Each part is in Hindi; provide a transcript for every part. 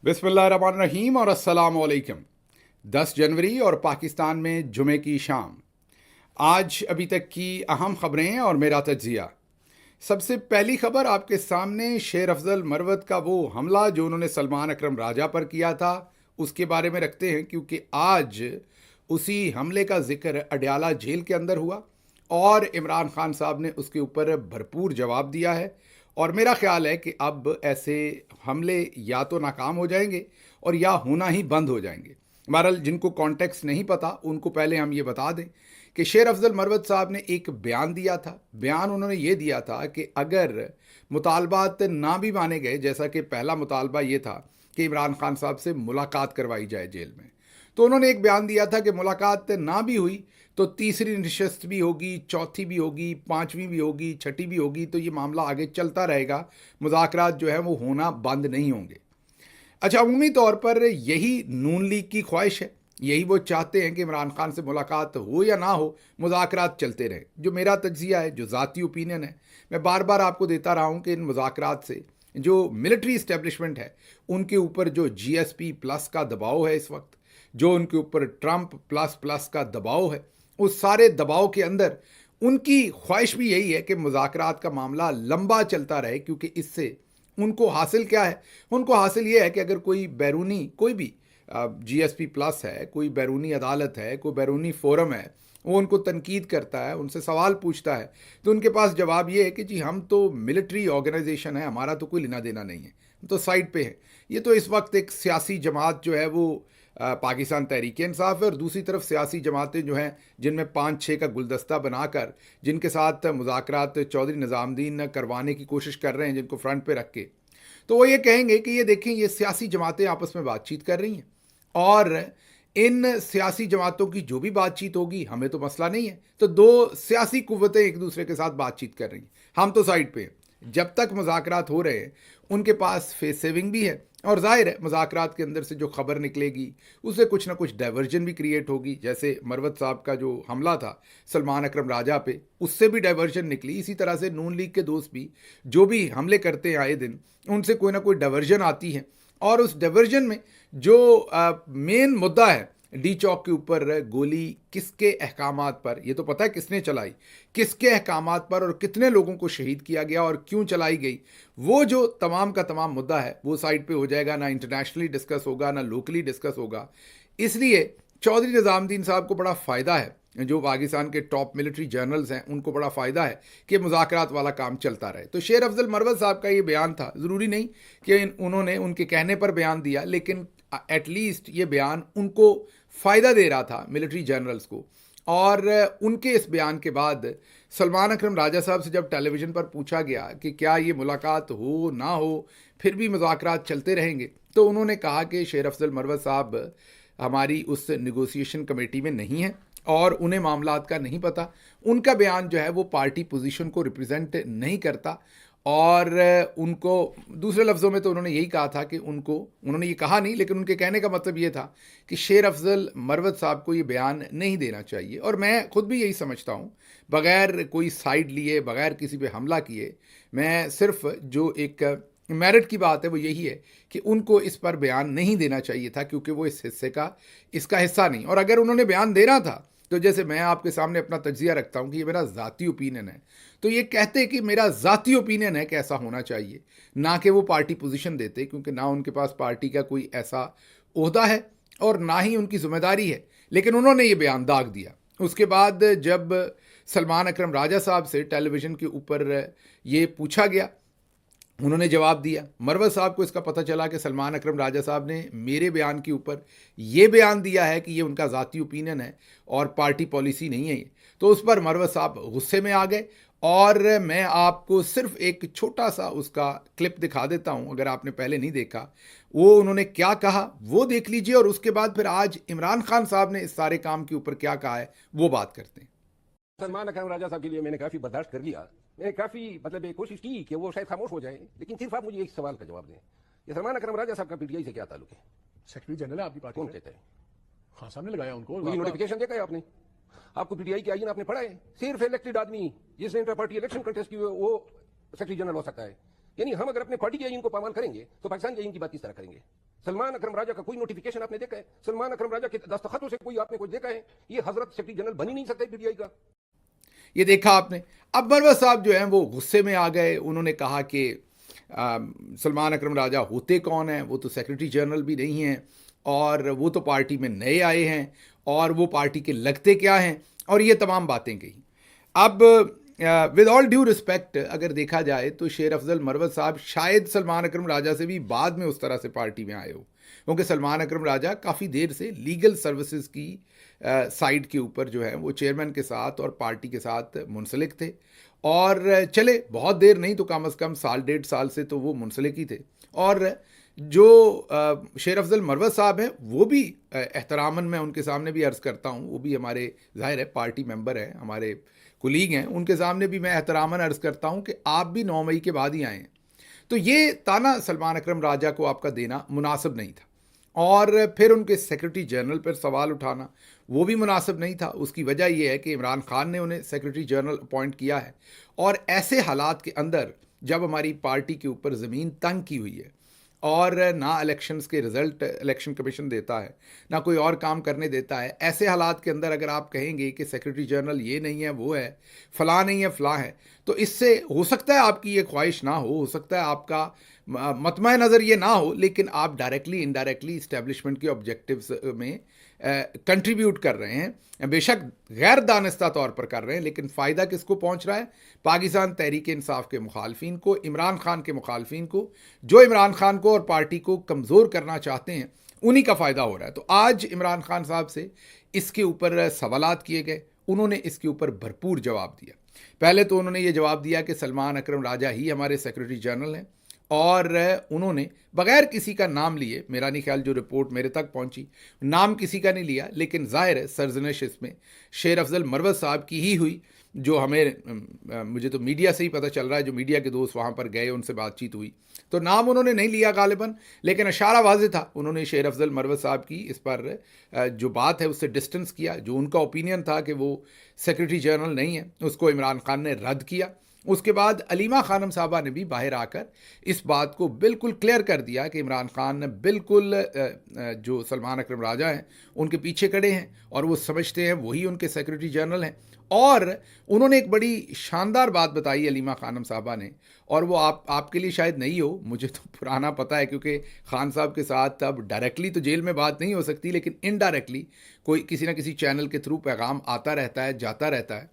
बिस्मिल्लाहिर्रहमानिर्रहीम और अस्सलाम वालेकुम। 10 जनवरी और पाकिस्तान में जुमे की शाम। आज अभी तक की अहम खबरें और मेरा तज्जिया। सबसे पहली खबर आपके सामने शेर अफजल मरवत का वो हमला जो उन्होंने सलमान अकरम राजा पर किया था उसके बारे में रखते हैं, क्योंकि आज उसी हमले का जिक्र अडयाला जेल के अंदर हुआ और इमरान खान साहब ने उसके ऊपर भरपूर जवाब दिया है। और मेरा ख्याल है कि अब ऐसे हमले या तो नाकाम हो जाएंगे और या होना ही बंद हो जाएंगे। बहरहाल जिनको कॉन्टेक्स्ट नहीं पता उनको पहले हम ये बता दें कि शेर अफजल मरवत साहब ने एक बयान दिया था। बयान उन्होंने ये दिया था कि अगर मुतालबात ना भी माने गए, जैसा कि पहला मुतालबा ये था कि इमरान खान साहब से मुलाकात करवाई जाए जेल में, तो उन्होंने एक बयान दिया था कि मुलाकात ना भी हुई तो तीसरी नशस्त भी होगी, चौथी भी होगी, पांचवी भी होगी, छठी भी होगी, तो ये मामला आगे चलता रहेगा। मुज़ाकरात जो है वो होना बंद नहीं होंगे। अच्छा, अमूमी तौर पर यही नून लीग की ख्वाहिश है, यही वो चाहते हैं कि इमरान खान से मुलाकात हो या ना हो, मुज़ाकरात चलते रहें। जो मेरा तज्जिया है, जो ज़ाती ओपिनियन है, मैं बार बार आपको देता रहा हूँ कि इन मुज़ाकरात से जो मिलिट्री इस्टेब्लिशमेंट है उनके ऊपर जो GSP प्लस का दबाव है इस वक्त, जो उनके ऊपर ट्रंप प्लस प्लस का दबाव है, उस सारे दबाव के अंदर उनकी ख्वाहिश भी यही है कि मुज़ाकरात का मामला लंबा चलता रहे, क्योंकि इससे उनको हासिल क्या है? उनको हासिल ये है कि अगर कोई बैरूनी कोई भी GSP प्लस है, कोई बैरूनी अदालत है, कोई बैरूनी फोरम है, वो उनको तनकीद करता है, उनसे सवाल पूछता है, तो उनके पास जवाब ये है कि जी हम तो मिलिट्री ऑर्गेनाइजेशन है, हमारा तो कोई लेना देना नहीं है, हम तो साइड पे है। ये तो इस वक्त एक सियासी जमात जो है वो पाकिस्तान तहरीक इंसाफ है, और दूसरी तरफ सियासी जमातें जो हैं जिनमें 5-6 का गुलदस्ता बनाकर जिनके साथ मुज़ाकरात चौधरी निज़ामुद्दीन करवाने की कोशिश कर रहे हैं, जिनको फ्रंट पे रख के, तो वो ये कहेंगे कि ये देखें ये सियासी जमातें आपस में बातचीत कर रही हैं और इन सियासी जमातों की जो भी बातचीत होगी हमें तो मसला नहीं है। तो दो सियासी कुव्वतें एक दूसरे के साथ बातचीत कर रही हैं, हम तो साइड पे हैं। जब तक मुज़ाकरात हो रहे हैं उनके पास फेस सेविंग भी है, और जाहिर है मुज़ाकरात के अंदर से जो खबर निकलेगी उससे कुछ ना कुछ डाइवर्जन भी क्रिएट होगी। जैसे मरवत साहब का जो हमला था सलमान अकरम राजा पे, उससे भी डाइवर्जन निकली। इसी तरह से नून लीग के दोस्त भी जो भी हमले करते हैं आए दिन, उनसे कोई ना कोई डाइवर्जन आती है, और उस डाइवर्जन में जो मेन मुद्दा है डी चौक के ऊपर गोली किसके अहकामात पर, ये तो पता है किसने चलाई, किसके अहकामात पर और कितने लोगों को शहीद किया गया और क्यों चलाई गई, वो जो तमाम का तमाम मुद्दा है वो साइड पे हो जाएगा। ना इंटरनेशनली डिस्कस होगा, ना लोकली डिस्कस होगा। इसलिए चौधरी निज़ामुद्दीन साहब को बड़ा फ़ायदा है, जो पाकिस्तान के टॉप मिलिट्री जनरल्स हैं उनको बड़ा फ़ायदा है कि मुज़ाकरात वाला काम चलता रहे। तो शेर अफजल मरवत साहब का ये बयान था, ज़रूरी नहीं कि उन्होंने उनके कहने पर बयान दिया, लेकिन एटलीस्ट ये बयान उनको फ़ायदा दे रहा था, मिलिट्री जनरल्स को। और उनके इस बयान के बाद सलमान अकरम राजा साहब से जब टेलीविज़न पर पूछा गया कि क्या ये मुलाकात हो ना हो फिर भी मुज़ाकरात चलते रहेंगे, तो उन्होंने कहा कि शेर अफजल मरवत साहब हमारी उस नेगोशिएशन कमेटी में नहीं है और उन्हें मामलात का नहीं पता। उनका बयान जो है वो पार्टी पोजीशन को रिप्रेजेंट नहीं करता, और उनको दूसरे लफ्ज़ों में तो उन्होंने यही कहा था कि उन्होंने ये कहा नहीं, लेकिन उनके कहने का मतलब ये था कि शेर अफजल मरवत साहब को ये बयान नहीं देना चाहिए। और मैं खुद भी यही समझता हूँ, बग़ैर कोई साइड लिए, बग़ैर किसी पे हमला किए, मैं सिर्फ जो एक मेरिट की बात है वो यही है कि उनको इस पर बयान नहीं देना चाहिए था, क्योंकि वो इस हिस्से का इसका हिस्सा नहीं। और अगर उन्होंने बयान देना था तो जैसे मैं आपके सामने अपना तज्जिया रखता हूँ कि ये मेरा ज़ाती ओपिनियन है, तो ये कहते कि मेरा ज़ाती ओपिनियन है कि ऐसा होना चाहिए, ना कि वो पार्टी पोजीशन देते, क्योंकि ना उनके पास पार्टी का कोई ऐसा ओहदा है और ना ही उनकी जिम्मेदारी है। लेकिन उन्होंने ये बयान दाग दिया। उसके बाद जब सलमान अकरम राजा साहब से टेलीविज़न के ऊपर ये पूछा गया, उन्होंने जवाब दिया। मरवत साहब को इसका पता चला कि सलमान अकरम राजा साहब ने मेरे बयान के ऊपर ये बयान दिया है कि ये उनका ज़ाती ओपिनियन है और पार्टी पॉलिसी नहीं है ये, तो उस पर मरवत साहब गुस्से में आ गए। और मैं आपको सिर्फ एक छोटा सा उसका क्लिप दिखा देता हूं, अगर आपने पहले नहीं देखा वो उन्होंने क्या कहा वो देख लीजिए, और उसके बाद फिर आज इमरान खान साहब ने इस सारे काम के ऊपर क्या कहा है वो बात करते हैं। सलमान अकरम राजा साहब के लिए मैंने काफ़ी बर्दाश्त कर लिया, मैंने काफ़ी कोशिश की कि वो शायद खामोश हो जाए, लेकिन सिर्फ आप मुझे एक सवाल का जवाब दें, ये सलमान अकरम राजा साहब का पीटीआई से क्या ताल्लुक है? सेक्रेटरी जनरल है आपकी पार्टी। कौन कहता है? हाँ, सामने लगाया उनको। कोई नोटिफिकेशन देखा है आपने? आपको पीटीआई की आईन आपने पढ़ा है? सिर्फ इलेक्टेड आदमी जिसने इंटर पार्टी इलेक्शन कंटेस्ट की वो सेक्रेटरी जनरल हो सकता है। यानी हम अगर अपने पार्टी के आईन को पामाल करेंगे तो पाकिस्तान के आईन की बात किस तरह करेंगे? सलमान अकरम राजा का कोई नोटिफिकेशन आपने देखा है? सलमान अकरम राजा के दस्तखतों से कोई आपने कुछ देखा है? ये हजरत सेक्रेटरी जनरल बन ही नहीं सकता पीटीआई का। ये देखा आपने। अब मरवत साहब जो हैं वो गुस्से में आ गए। उन्होंने कहा कि सलमान अकरम राजा होते कौन हैं, वो तो सेक्रेटरी जनरल भी नहीं हैं और वो तो पार्टी में नए आए हैं और वो पार्टी के लगते क्या हैं, और ये तमाम बातें कही। अब विद ऑल ड्यू रिस्पेक्ट अगर देखा जाए तो शेर अफजल मरवत साहब शायद सलमान अकरम राजा से भी बाद में उस तरह से पार्टी में आए हो, क्योंकि सलमान अकरम राजा काफ़ी देर से लीगल सर्विसेज की साइड के ऊपर जो है वो चेयरमैन के साथ और पार्टी के साथ मुंसलिक थे, और चले बहुत देर नहीं तो कम अज़ कम साल डेढ़ साल से तो वो मुंसलिक ही थे। और जो शेर अफजल मरवत साहब हैं वो भी एहतरामन मैं उनके सामने भी अर्ज़ करता हूँ, वो भी हमारे ज़ाहिर है पार्टी मेंबर हैं, हमारे कुलीग हैं, उनके सामने भी मैं एहतरामन अर्ज़ करता हूँ कि आप भी 9 मई के बाद ही आए हैं। तो ये ताना सलमान अकरम राजा को आपका देना मुनासिब नहीं था, और फिर उनके सेक्रेटरी जनरल पर सवाल उठाना वो भी मुनासिब नहीं था। उसकी वजह यह है कि इमरान खान ने उन्हें सेक्रेटरी जनरल अपॉइंट किया है, और ऐसे हालात के अंदर जब हमारी पार्टी के ऊपर ज़मीन तंग की हुई है और ना इलेक्शंस के रिज़ल्ट इलेक्शन कमीशन देता है, ना कोई और काम करने देता है, ऐसे हालात के अंदर अगर आप कहेंगे कि सेक्रेटरी जनरल ये नहीं है, वो है, फ़लाँ नहीं है, फ़लाँ है, तो इससे हो सकता है आपकी ये ख्वाहिश ना हो सकता है आपका मतमा नज़र ये ना हो, लेकिन आप डायरेक्टली इनडायरेक्टली इस्टेब्लिशमेंट के ऑब्जेक्टिव्स में कंट्रीब्यूट कर रहे हैं। बेशक गैर दानिस्ता तौर पर कर रहे हैं, लेकिन फ़ायदा किसको पहुंच रहा है? पाकिस्तान तहरीक इंसाफ के मुखालफिन को, इमरान खान के मुखालफिन को, जो इमरान खान को और पार्टी को कमज़ोर करना चाहते हैं, उन्हीं का फ़ायदा हो रहा है। तो आज इमरान खान साहब से इसके ऊपर सवालात किए गए, उन्होंने इसके ऊपर भरपूर जवाब दिया। पहले तो उन्होंने ये जवाब दिया कि सलमान अकरम राजा ही हमारे सेक्रेटरी जनरल हैं, और उन्होंने बग़ैर किसी का नाम लिए, मेरा नहीं ख्याल जो रिपोर्ट मेरे तक पहुंची, नाम किसी का नहीं लिया, लेकिन ज़ाहिर है सरजनश इसमें शेर अफजल मरवत साहब की ही हुई, जो हमें मुझे तो मीडिया से ही पता चल रहा है, जो मीडिया के दोस्त वहाँ पर गए उनसे बातचीत हुई, तो नाम उन्होंने नहीं लिया गालिबन, लेकिन इशारा वाज़ेह था। उन्होंने शेर अफजल मरवत साहब की इस पर जो बात है उससे डिस्टेंस किया। जो उनका ओपिनियन था कि वो सेक्रेटरी जनरल नहीं है, उसको इमरान खान ने रद्द किया। उसके बाद अलीमा खानम साहबा ने भी बाहर आकर इस बात को बिल्कुल क्लियर कर दिया कि इमरान खान ने बिल्कुल जो सलमान अकरम राजा हैं उनके पीछे खड़े हैं, और वो समझते हैं वही उनके सेक्रेटरी जनरल हैं। और उन्होंने एक बड़ी शानदार बात बताई अलीमा खानम साहबा ने, और वो आपके लिए शायद नहीं हो, मुझे तो पुराना पता है, क्योंकि खान साहब के साथ अब डायरेक्टली तो जेल में बात नहीं हो सकती, लेकिन इनडायरेक्टली कोई किसी ना किसी चैनल के थ्रू पैगाम आता रहता है, जाता रहता है।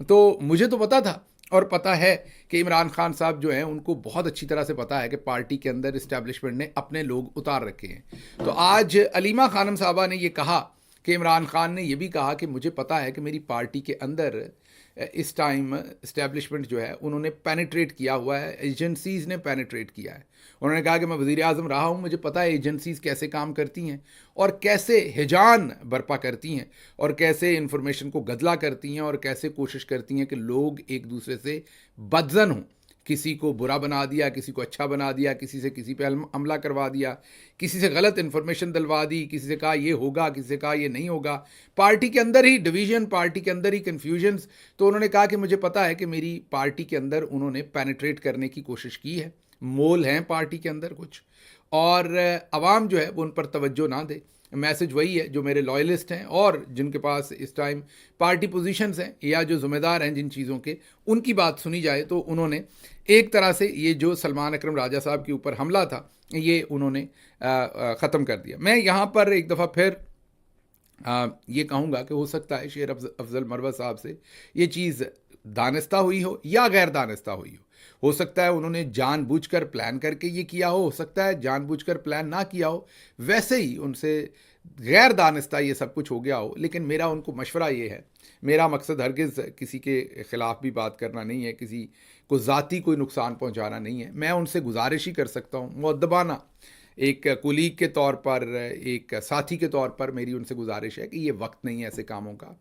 तो मुझे तो पता था और पता है कि इमरान खान साहब जो हैं उनको बहुत अच्छी तरह से पता है कि पार्टी के अंदर इस्टेब्लिशमेंट ने अपने लोग उतार रखे हैं। तो आज अलीमा खानम साहबा ने ये कहा कि इमरान खान ने यह भी कहा कि मुझे पता है कि मेरी पार्टी के अंदर इस टाइम इस्टेब्लिशमेंट जो है उन्होंने पेनिट्रेट किया हुआ है, एजेंसीज़ ने पेनिट्रेट किया है। उन्होंने कहा कि मैं वज़ीर आज़म रहा हूँ, मुझे पता है एजेंसीज़ कैसे काम करती हैं और कैसे हिजान बर्पा करती हैं और कैसे इन्फॉर्मेशन को गदला करती हैं और कैसे कोशिश करती हैं कि लोग एक दूसरे से बदजन हों। किसी को बुरा बना दिया, किसी को अच्छा बना दिया, किसी से किसी पे हमला करवा दिया, किसी से गलत इन्फॉर्मेशन दिलवा दी, किसी से कहा ये होगा, किसी से कहा ये नहीं होगा। पार्टी के अंदर ही डिवीज़न, पार्टी के अंदर ही कन्फ्यूजन्स। तो उन्होंने कहा कि मुझे पता है कि मेरी पार्टी के अंदर उन्होंने पेनिट्रेट करने की कोशिश की है, मोल हैं पार्टी के अंदर कुछ, और अवाम जो है वो उन पर तवज्जो ना दे। मैसेज वही है जो मेरे लॉयलिस्ट हैं और जिनके पास इस टाइम पार्टी पोजीशंस हैं या जो ज़िम्मेदार हैं जिन चीज़ों के, उनकी बात सुनी जाए। तो उन्होंने एक तरह से ये जो सलमान अकरम राजा साहब के ऊपर हमला था ये उन्होंने ख़त्म कर दिया। मैं यहाँ पर एक दफ़ा फिर ये कहूँगा कि हो सकता है शेर अफजल मरवत साहब से ये चीज़ दानिस्ता हुई हो या गैर दानिस्ता हुई हो सकता है उन्होंने जानबूझकर प्लान करके ये किया हो सकता है जानबूझकर प्लान ना किया हो, वैसे ही उनसे गैर दानिस्ता ये सब कुछ हो गया हो। लेकिन मेरा उनको मशवरा ये है, मेरा मकसद हरगिज़ किसी के ख़िलाफ़ भी बात करना नहीं है, किसी को ज़ाती कोई नुकसान पहुंचाना नहीं है। मैं उनसे गुजारिश ही कर सकता हूं, मुअद्दबाना एक कुलीग के तौर पर, एक साथी के तौर पर मेरी उनसे गुजारिश है कि ये वक्त नहीं है ऐसे कामों का,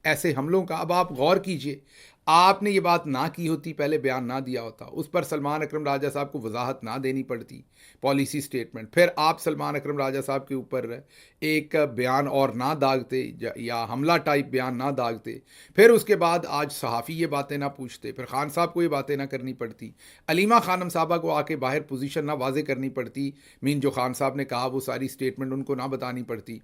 ऐसे हमलों का। अब आप गौर कीजिए, आपने ये बात ना की होती, पहले बयान ना दिया होता, उस पर सलमान अकरम राजा साहब को वजाहत ना देनी पड़ती, पॉलिसी स्टेटमेंट, फिर आप सलमान अकरम राजा साहब के ऊपर एक बयान और ना दागते या हमला टाइप बयान ना दागते, फिर उसके बाद आज सहाफ़ी ये बातें ना पूछते, फिर खान साहब को ये बातें ना करनी पड़ती, अलीमा खानम साहबा को आके बाहर पोजीशन ना वाजे करनी पड़ती, मीन जो खान साहब ने कहा वो सारी स्टेटमेंट उनको ना बतानी पड़ती,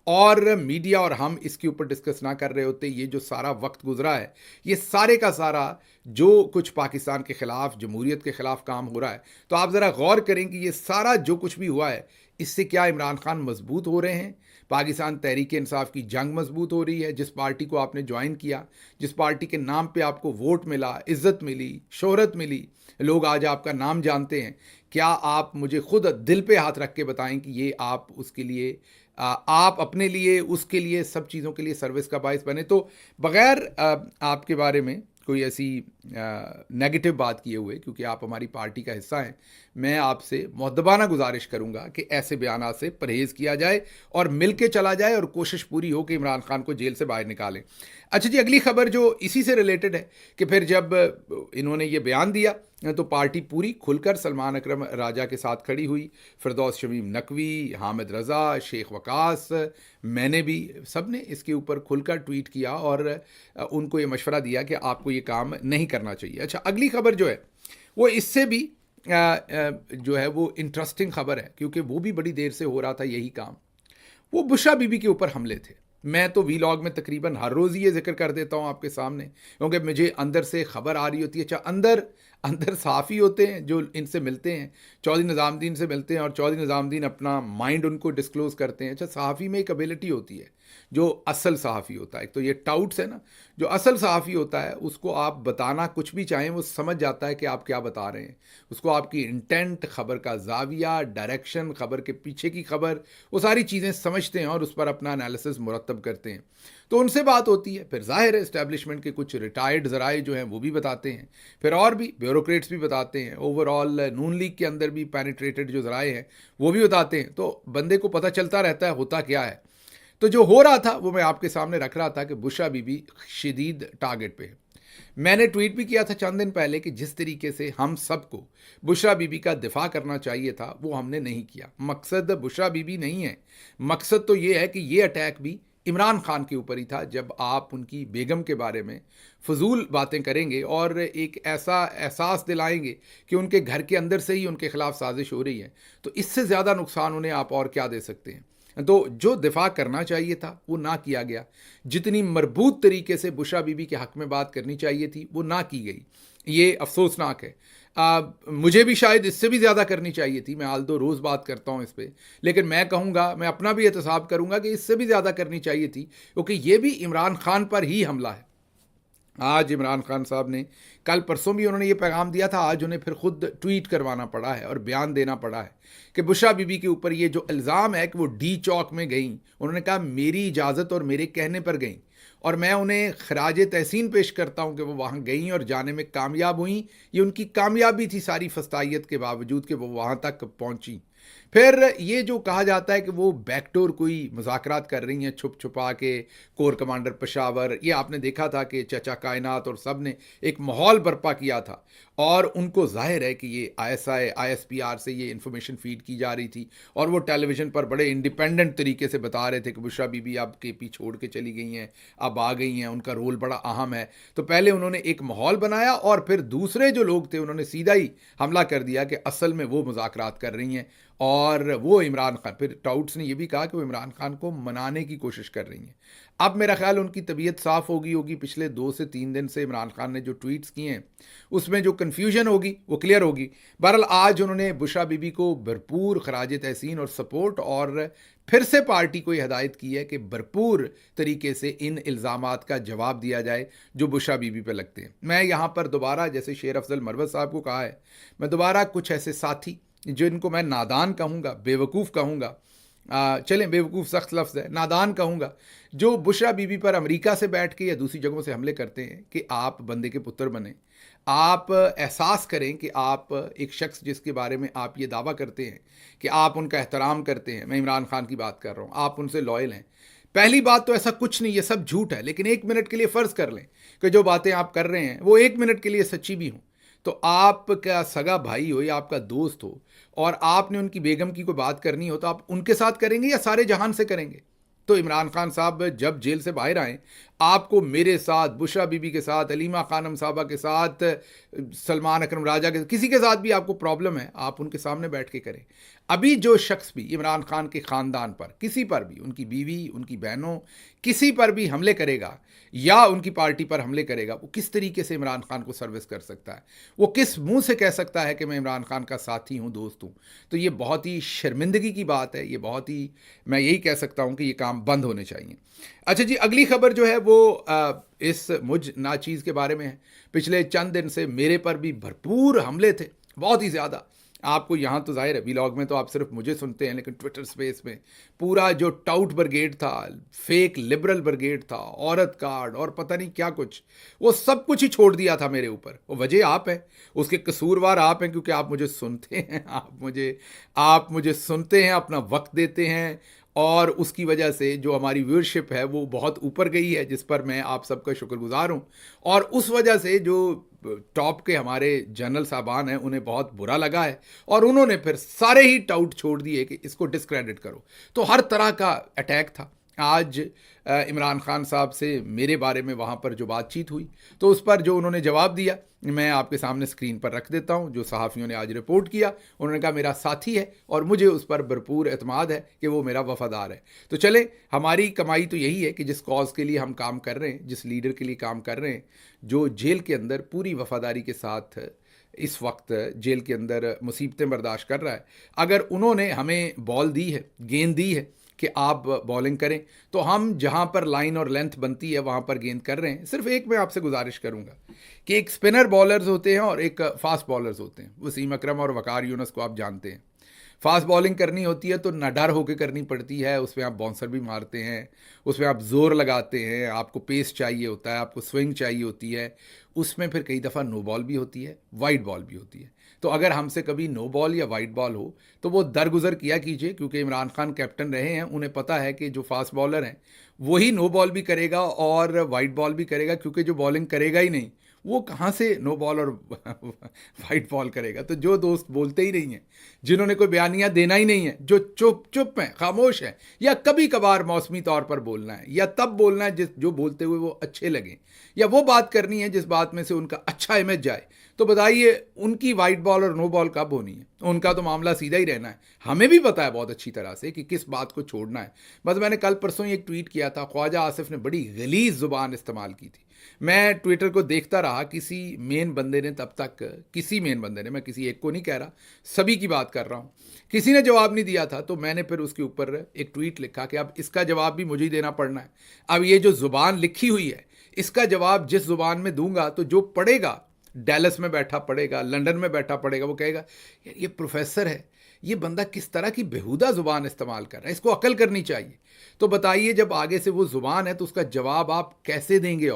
और मीडिया और हम इसके ऊपर डिस्कस ना कर रहे होते। ये जो सारा वक्त गुजरा है, ये सारे का सारा जो कुछ पाकिस्तान के ख़िलाफ़, जमहूरियत के ख़िलाफ़ काम हो रहा है, तो आप ज़रा गौर करें कि ये सारा जो कुछ भी हुआ है, इससे क्या इमरान खान मजबूत हो रहे हैं? पाकिस्तान तहरीक इंसाफ की जंग मजबूत हो रही है। जिस पार्टी को आपने ज्वाइन किया, जिस पार्टी के नाम पे आपको वोट मिला, इज़्ज़त मिली, शोहरत मिली, लोग आज आपका नाम जानते हैं, क्या आप मुझे खुद दिल पे हाथ रख के बताएं कि ये आप उसके लिए आप अपने लिए, उसके लिए, सब चीज़ों के लिए सर्विस का बायस बने? तो बग़ैर आपके बारे में कोई ऐसी नेगेटिव बात किए हुए, क्योंकि आप हमारी पार्टी का हिस्सा हैं, मैं आपसे मुअद्दबाना गुजारिश करूंगा कि ऐसे बयानात से परहेज़ किया जाए और मिल के चला जाए और कोशिश पूरी हो कि इमरान खान को जेल से बाहर निकालें। अच्छा जी, अगली खबर जो इसी से रिलेटेड है कि फिर जब इन्होंने ये बयान दिया तो पार्टी पूरी खुलकर सलमान अकरम राजा के साथ खड़ी हुई। फिरदौस शमीम नकवी, हामिद रज़ा, शेख वकास, मैंने भी, सब ने इसके ऊपर खुलकर ट्वीट किया और उनको ये मशवरा दिया कि आपको ये काम नहीं करना चाहिए। अच्छा, अगली खबर जो है वो इससे भी जो है वो इंटरेस्टिंग खबर है, क्योंकि वो भी बड़ी देर से हो रहा था यही काम। वो बुशरा बीबी के ऊपर हमले थे। मैं तो वीलॉग में तकरीबन हर रोज़ ही ये जिक्र कर देता हूँ आपके सामने, क्योंकि मुझे अंदर से खबर आ रही होती है। अच्छा, अंदर सहाफ़ी होते हैं जो इनसे मिलते हैं, चौधरी निज़ामुद्दीन से मिलते हैं और चौधरी निज़ामुद्दीन अपना माइंड उनको डिस्क्लोज़ करते हैं। अच्छा, सहाफ़ी में एक एबिलिटी होती है जो असल सहाफ़ी होता है। तो ये टाउट्स है ना, जो असल सहाफ़ी होता है उसको आप बताना कुछ भी चाहें वो समझ जाता है कि आप क्या बता रहे हैं। उसको आपकी इंटेंट, खबर का जाविया, डायरेक्शन, खबर के पीछे की खबर, वो सारी चीज़ें समझते हैं और उस पर अपना एनालिसिस मुरतब करते हैं। तो उनसे बात होती है, फिर जाहिर है इस्टेब्लिशमेंट के कुछ रिटायर्ड ज़राए जो हैं वो भी बताते हैं, फिर और भी ब्यूरोक्रेट्स भी बताते हैं, ओवरऑल नून लीग के अंदर भी पेनिट्रेटेड जो ज़राए हैं वो भी बताते हैं। तो बंदे को पता चलता रहता है होता क्या है। तो जो हो रहा था वो मैं आपके सामने रख रहा था कि बुशरा बीबी शदीद टारगेट पे है। मैंने ट्वीट भी किया था चंद दिन पहले कि जिस तरीके से हम सबको बुशरा बीबी का दिफा करना चाहिए था वो हमने नहीं किया। मकसद बुशरा बीबी नहीं है, मकसद तो ये है कि ये अटैक भी इमरान खान के ऊपर ही था। जब आप उनकी बेगम के बारे में फजूल बातें करेंगे और एक ऐसा एहसास दिलाएंगे कि उनके घर के अंदर से ही उनके खिलाफ साजिश हो रही है, तो इससे ज़्यादा नुकसान उन्हें आप और क्या दे सकते हैं। तो जो दिफा करना चाहिए था वो ना किया गया, जितनी मरबूत तरीके से बुशरा बीबी के हक़ में बात करनी चाहिए थी वो ना की गई। ये अफसोसनाक है। मुझे भी शायद इससे भी ज़्यादा करनी चाहिए थी। मैं आल्दो रोज़ बात करता हूँ इस पर, लेकिन मैं कहूँगा, मैं अपना भी एहतसाब करूँगा कि इससे भी ज़्यादा करनी चाहिए थी, क्योंकि ये भी इमरान खान पर ही हमला है। आज इमरान खान साहब ने, कल परसों भी उन्होंने ये पैगाम दिया था, आज उन्हें फिर खुद ट्वीट करवाना पड़ा है और बयान देना पड़ा है कि बुशरा बीबी के ऊपर ये जो इल्ज़ाम है कि वो डी चौक में गई, उन्होंने कहा मेरी इजाज़त और मेरे कहने पर गई, और मैं उन्हें खराज तहसीन पेश करता हूँ कि वो वहाँ गई और जाने में कामयाब हुई। ये उनकी कामयाबी थी सारी फस्तायत के बावजूद कि वो वहाँ तक पहुँची। फिर ये जो कहा जाता है कि वो बैकडोर कोई मुज़ाकरात कर रही हैं छुप छुपा के, कोर कमांडर पेशावर, ये आपने देखा था कि चचा कायनात और सब ने एक माहौल बर्पा किया था और उनको जाहिर है कि ये ISI ISPR से ये इन्फॉर्मेशन फीड की जा रही थी और वो टेलीविज़न पर बड़े इंडिपेंडेंट तरीके से बता रहे थे कि बुशरा बीबी अब KP छोड़ के चली गई हैं, अब आ गई हैं, उनका रोल बड़ा अहम है। तो पहले उन्होंने एक माहौल बनाया और फिर दूसरे जो लोग थे उन्होंने सीधा ही हमला कर दिया कि असल में वो मुज़ाकरात कर रही हैं और वो इमरान खान, फिर टाउट्स ने यह भी कहा कि वो इमरान खान को मनाने की कोशिश कर रही हैं। अब मेरा ख्याल उनकी तबीयत साफ़ होगी। पिछले 2 से 3 दिन से इमरान खान ने जो ट्वीट्स किए हैं उसमें जो कन्फ्यूजन होगी वो क्लियर होगी। बहरहाल आज उन्होंने बुशरा बीबी को भरपूर खराज तहसीन और सपोर्ट, और फिर से पार्टी को ये हदायत की है कि भरपूर तरीके से इन इल्ज़ामात का जवाब दिया जाए जो बुशरा बीबी पे लगते हैं। मैं यहाँ पर दोबारा, जैसे शेर अफजल मरवत साहब को कहा है, मैं दोबारा कुछ ऐसे साथी जिनको मैं नादान कहूँगा, बेवकूफ़ कहूँगा, चलें बेवकूफ़ सख्त लफ्ज़ है, नादान कहूँगा, जो बुशरा बीबी पर अमेरिका से बैठ के या दूसरी जगहों से हमले करते हैं कि आप बंदे के पुत्र बने, आप एहसास करें कि आप एक शख्स जिसके बारे में आप ये दावा करते हैं कि आप उनका एहतराम करते हैं, मैं इमरान खान की बात कर रहा हूँ, आप उनसे लॉयल हैं, पहली बात तो ऐसा कुछ नहीं, ये सब झूठ है, लेकिन 1 मिनट के लिए फ़र्ज़ कर लें कि जो बातें आप कर रहे हैं वो 1 मिनट के लिए सच्ची भी हों, तो आपका सगा भाई हो या आपका दोस्त हो और आपने उनकी बेगम की कोई बात करनी हो तो आप उनके साथ करेंगे या सारे जहान से करेंगे? तो इमरान खान साहब जब जेल से बाहर आए, आपको मेरे साथ, बुशरा बीबी के साथ, अलीमा खानम साहबा के साथ, सलमान अकरम राजा के, किसी के साथ भी आपको प्रॉब्लम है, आप उनके सामने बैठ के करें। अभी जो शख्स भी इमरान खान के ख़ानदान पर, किसी पर भी, उनकी बीवी, उनकी बहनों, किसी पर भी हमले करेगा या उनकी पार्टी पर हमले करेगा, वो किस तरीके से इमरान खान को सर्विस कर सकता है? वो किस मुंह से कह सकता है कि मैं इमरान खान का साथी हूँ, दोस्त हूँ? तो ये बहुत ही शर्मिंदगी की बात है, ये बहुत ही, मैं यही कह सकता हूँ कि ये काम बंद होने चाहिए। अच्छा जी, अगली खबर जो है वो इस मुझ नाचीज़ के बारे में है। पिछले चंद दिन से मेरे पर भी भरपूर हमले थे, बहुत ही ज़्यादा। आपको यहाँ तो जाहिर है व्लॉग में तो आप सिर्फ मुझे सुनते हैं, लेकिन ट्विटर स्पेस में पूरा जो टाउट ब्रिगेड था, फेक लिबरल ब्रिगेड था, औरत कार्ड और पता नहीं क्या कुछ, वो सब कुछ ही छोड़ दिया था मेरे ऊपर। वो वजह आप हैं, उसके कसूरवार आप हैं, क्योंकि आप मुझे सुनते हैं, आप मुझे सुनते हैं, अपना वक्त देते हैं, और उसकी वजह से जो हमारी व्यूअरशिप है वो बहुत ऊपर गई है, जिस पर मैं आप सबका शुक्रगुजार हूँ। और उस वजह से जो टॉप के हमारे जनरल साहबान हैं उन्हें बहुत बुरा लगा है और उन्होंने फिर सारे ही टाउट छोड़ दिए कि इसको डिस्क्रेडिट करो। तो हर तरह का अटैक था। आज इमरान खान साहब से मेरे बारे में वहाँ पर जो बातचीत हुई, तो उस पर जो उन्होंने जवाब दिया मैं आपके सामने स्क्रीन पर रख देता हूँ। जो सहाफ़ियों ने आज रिपोर्ट किया, उन्होंने कहा मेरा साथी है और मुझे उस पर भरपूर एतमाद है कि वो मेरा वफ़ादार है। तो चले, हमारी कमाई तो यही है कि जिस कॉज़ के लिए हम काम कर रहे हैं, जिस लीडर के लिए काम कर रहे हैं, जो जेल के अंदर पूरी वफ़ादारी के साथ इस वक्त जेल के अंदर मुसीबतें बर्दाश्त कर रहा है, अगर उन्होंने हमें बॉल दी है, गेंद दी है कि आप बॉलिंग करें, तो हम जहां पर लाइन और लेंथ बनती है वहां पर गेंद कर रहे हैं। सिर्फ एक मैं आपसे गुजारिश करूंगा कि एक स्पिनर बॉलर्स होते हैं और एक फास्ट बॉलर्स होते हैं। वसीम अकरम और वकार यूनुस को आप जानते हैं। फास्ट बॉलिंग करनी होती है तो नडर होकर करनी पड़ती है, उसमें आप बाउंसर भी मारते हैं, उसमें आप ज़ोर लगाते हैं, आपको पेस चाहिए होता है, आपको स्विंग चाहिए होती है, उसमें फिर कई दफ़ा नो बॉल भी होती है, वाइड बॉल भी होती है। तो अगर हमसे कभी नो बॉल या वाइड बॉल हो तो वो दरगुजर किया कीजिए, क्योंकि इमरान खान कैप्टन रहे हैं, उन्हें पता है कि जो फास्ट बॉलर हैं वही नो बॉल भी करेगा और वाइड बॉल भी करेगा, क्योंकि जो बॉलिंग करेगा ही नहीं वो कहाँ से नो बॉल और वाइट बॉल करेगा। तो जो दोस्त बोलते ही नहीं हैं, जिन्होंने कोई बयानियाँ देना ही नहीं है, जो चुप चुप हैं, खामोश हैं, या कभी कभार मौसमी तौर पर बोलना है, या तब बोलना है जो बोलते हुए वो अच्छे लगें, या वो बात करनी है जिस बात में से उनका अच्छा इमेज जाए, तो बताइए उनकी वाइट बॉल और नो बॉल कब होनी है? उनका तो मामला सीधा ही रहना है। हमें भी पता है बहुत अच्छी तरह से कि किस बात को छोड़ना है। बस मैंने कल परसों ही एक ट्वीट किया था, ख्वाजा आसिफ ने बड़ी गलीज़ ज़ुबान इस्तेमाल की थी। मैं ट्विटर को देखता रहा, किसी मेन बंदे ने तब तक, किसी मेन बंदे ने, मैं किसी एक को नहीं कह रहा, सभी की बात कर रहा हूँ, किसी ने जवाब नहीं दिया था। तो मैंने फिर उसके ऊपर एक ट्वीट लिखा कि अब इसका जवाब भी मुझे ही देना पड़ना है। अब ये जो ज़ुबान लिखी हुई है, इसका जवाब जिस ज़ुबान में दूंगा तो जो पढ़ेगा, डैलस में बैठा पढ़ेगा, लंदन में बैठा पढ़ेगा, वो कहेगा यार ये प्रोफेसर है, ये बंदा किस तरह की बेहुदा ज़ुबान इस्तेमाल कर रहा है, इसको अकल करनी चाहिए। तो बताइए, जब आगे से वो ज़ुबान है तो उसका जवाब आप कैसे देंगे?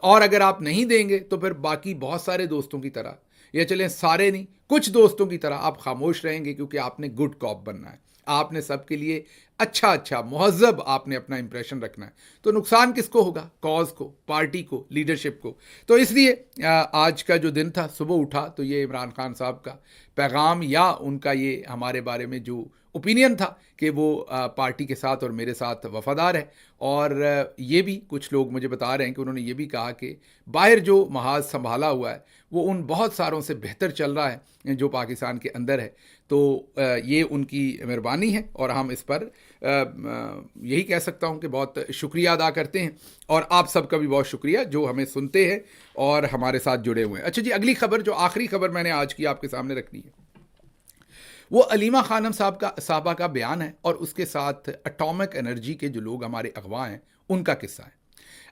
और अगर आप नहीं देंगे तो फिर बाकी बहुत सारे दोस्तों की तरह, या चलें सारे नहीं, कुछ दोस्तों की तरह आप खामोश रहेंगे, क्योंकि आपने गुड कॉप बनना है। आपने सबके लिए अच्छा मुहज़्ज़ब आपने अपना इंप्रेशन रखना है। तो नुकसान किसको होगा? कॉज को, पार्टी को, लीडरशिप को। तो इसलिए आज का जो दिन था, सुबह उठा तो ये इमरान खान साहब का पैगाम या उनका ये हमारे बारे में जो ओपिनियन था कि वो पार्टी के साथ और मेरे साथ वफ़ादार है। और ये भी कुछ लोग मुझे बता रहे हैं कि उन्होंने ये भी कहा कि बाहर जो महाज संभाला हुआ है वो उन बहुत सारों से बेहतर चल रहा है जो पाकिस्तान के अंदर है। तो ये उनकी मेहरबानी है और हम इस पर यही कह सकता हूँ कि बहुत शुक्रिया अदा करते हैं। और आप सबका भी बहुत शुक्रिया जो हमें सुनते हैं और हमारे साथ जुड़े हुए हैं। अच्छा जी, अगली खबर, जो आखिरी खबर मैंने आज की आपके सामने रखनी है, वो अलीमा खानम साहबा का बयान है और उसके साथ एटॉमिक एनर्जी के जो लोग हमारे अगवा हैं उनका किस्सा है।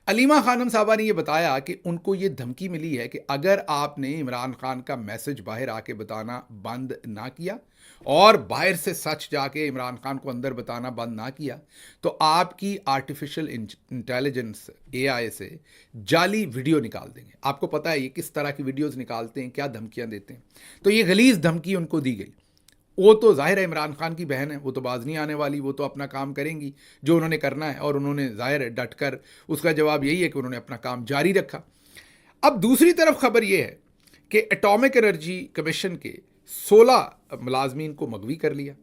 अलीमा खानम साहबा ने ये बताया कि उनको ये धमकी मिली है कि अगर आपने इमरान खान का मैसेज बाहर आके बताना बंद ना किया और बाहर से सच जाके इमरान खान को अंदर बताना बंद ना किया, तो आपकी आर्टिफिशियल इंटेलिजेंस AI से जाली वीडियो निकाल देंगे। आपको पता है ये किस तरह की वीडियोज़ निकालते हैं, क्या धमकियाँ देते हैं। तो ये गलीज़ धमकी उनको दी गई। वो तो ज़ाहिर है इमरान खान की बहन है, वो तो बाज नहीं आने वाली, वो तो अपना काम करेंगी जो उन्होंने करना है, और उन्होंने ज़ाहिर है डट कर, उसका जवाब यही है कि उन्होंने अपना काम जारी रखा। अब दूसरी तरफ खबर ये है कि एटॉमिक एनर्जी कमीशन के 16 मुलाजमीन को मगवी कर लिया।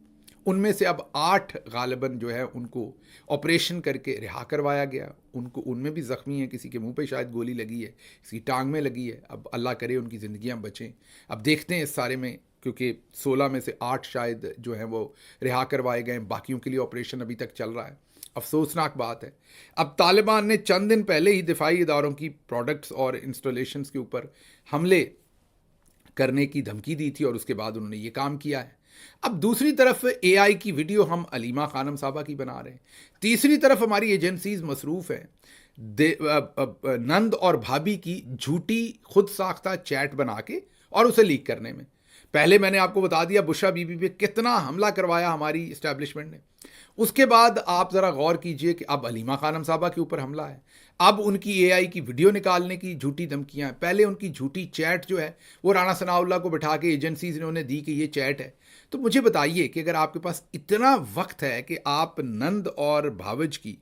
उनमें से अब 8 गालिबन जो है उनको ऑपरेशन करके रिहा करवाया गया। उनको उनमें भी ज़ख्मी हैं, किसी के मुंह पे शायद गोली लगी है, किसी की टांग में लगी है। अब अल्लाह करे उनकी ज़िंदगियां बचें। अब देखते हैं इस सारे में, क्योंकि 16 में से 8 शायद जो हैं वो रिहा करवाए गए, बाकियों के लिए ऑपरेशन अभी तक चल रहा है। अफसोसनाक बात है। अब तालिबान ने चंद दिन पहले ही दिफाई इदारों की प्रोडक्ट्स और इंस्टॉलेशंस के ऊपर हमले करने की धमकी दी थी, और उसके बाद उन्होंने ये काम किया है। अब दूसरी तरफ एआई की वीडियो हम अलीमा खानम साहबा की बना रहे हैं। तीसरी तरफ हमारी एजेंसीज मसरूफ़ हैं नंद और भाभी की झूठी खुद साख्ता चैट बना के और उसे लीक करने में। पहले मैंने आपको बता दिया बुशरा बीबी पे कितना हमला करवाया हमारी इस्टेब्लिशमेंट ने। उसके बाद आप ज़रा गौर कीजिए कि अब अलीमा खानम साहबा के ऊपर हमला है। अब उनकी एआई की वीडियो निकालने की झूठी धमकियां हैं। पहले उनकी झूठी चैट जो है वो राणा सनाउल्लाह को बिठा के एजेंसीज ने उन्हें दी कि ये चैट है। तो मुझे बताइए कि अगर आपके पास इतना वक्त है कि आप नंद और भावज की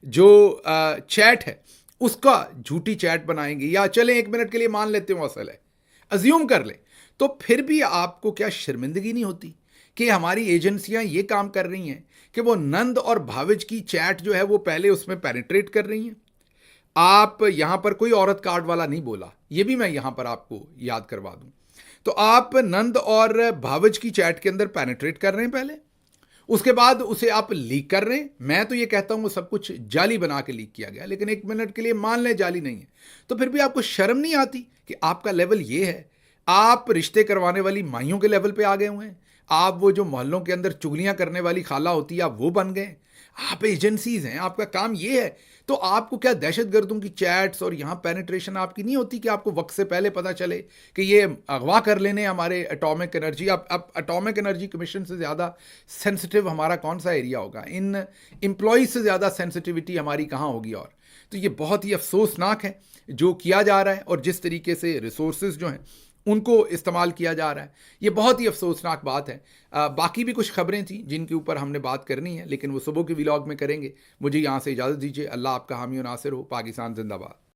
जो चैट है उसका झूठी चैट बनाएंगे, या चलें 1 मिनट के लिए मान लेते हो असल है, अज्यूम कर लें, तो फिर भी आपको क्या शर्मिंदगी नहीं होती कि हमारी एजेंसियां ये काम कर रही हैं कि वो नंद और भाविज की चैट जो है वो पहले उसमें पेनिट्रेट कर रही हैं। आप यहां पर कोई औरत कार्ड वाला नहीं बोला, ये भी मैं यहां पर आपको याद करवा दूं। तो आप नंद और भाविज की चैट के अंदर पेनिट्रेट कर रहे हैं पहले, उसके बाद उसे आप लीक कर रहे हैं। मैं तो ये कहता हूं वो सब कुछ जाली बना के लीक किया गया, लेकिन 1 मिनट के लिए मान लें जाली नहीं है, तो फिर भी आपको शर्म नहीं आती कि आपका लेवल ये है। आप रिश्ते करवाने वाली माइयों के लेवल पे आ गए हुए हैं। आप वो जो मोहल्लों के अंदर चुगलियां करने वाली खाला होती है आप वो बन गए। आप एजेंसीज हैं, आपका काम ये है। तो आपको क्या दहशतगर्दों की चैट्स और यहाँ पेनिट्रेशन आपकी नहीं होती कि आपको वक्त से पहले पता चले कि ये अगवा कर लेने हमारे एटॉमिक एनर्जी। अब एटॉमिक एनर्जी कमीशन से ज़्यादा सेंसिटिव हमारा कौन सा एरिया होगा? इन एम्प्लॉयज़ से ज़्यादा सेंसिटिविटी हमारी कहाँ होगी? और तो ये बहुत ही अफसोसनाक है जो किया जा रहा है, और जिस तरीके से रिसोर्सेज जो हैं उनको इस्तेमाल किया जा रहा है, ये बहुत ही अफसोसनाक बात है। बाकी भी कुछ खबरें थी जिनके ऊपर हमने बात करनी है, लेकिन वो सुबह के व्लॉग में करेंगे। मुझे यहाँ से इजाज़त दीजिए। अल्लाह आपका हामी और नासिर हो। पाकिस्तान जिंदाबाद।